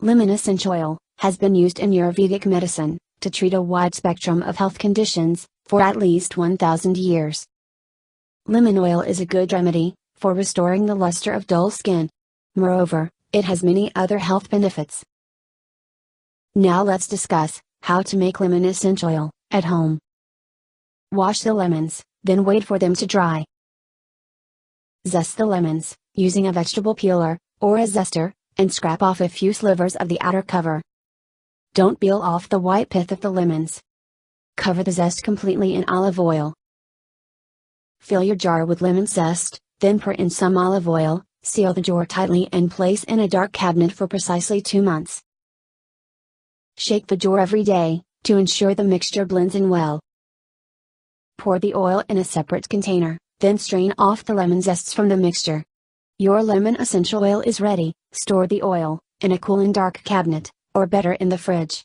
Lemon essential oil has been used in Ayurvedic medicine to treat a wide spectrum of health conditions for at least 1,000 years. Lemon oil is a good remedy for restoring the luster of dull skin. Moreover, it has many other health benefits. Now let's discuss how to make lemon essential oil at home. Wash the lemons, then wait for them to dry. Zest the lemons, using a vegetable peeler, or a zester, and scrape off a few slivers of the outer cover. Don't peel off the white pith of the lemons. Cover the zest completely in olive oil. Fill your jar with lemon zest, then pour in some olive oil, seal the jar tightly and place in a dark cabinet for precisely 2 months. Shake the jar every day, to ensure the mixture blends in well. Pour the oil in a separate container, then strain off the lemon zests from the mixture. Your lemon essential oil is ready. Store the oil in a cool and dark cabinet, or better in the fridge.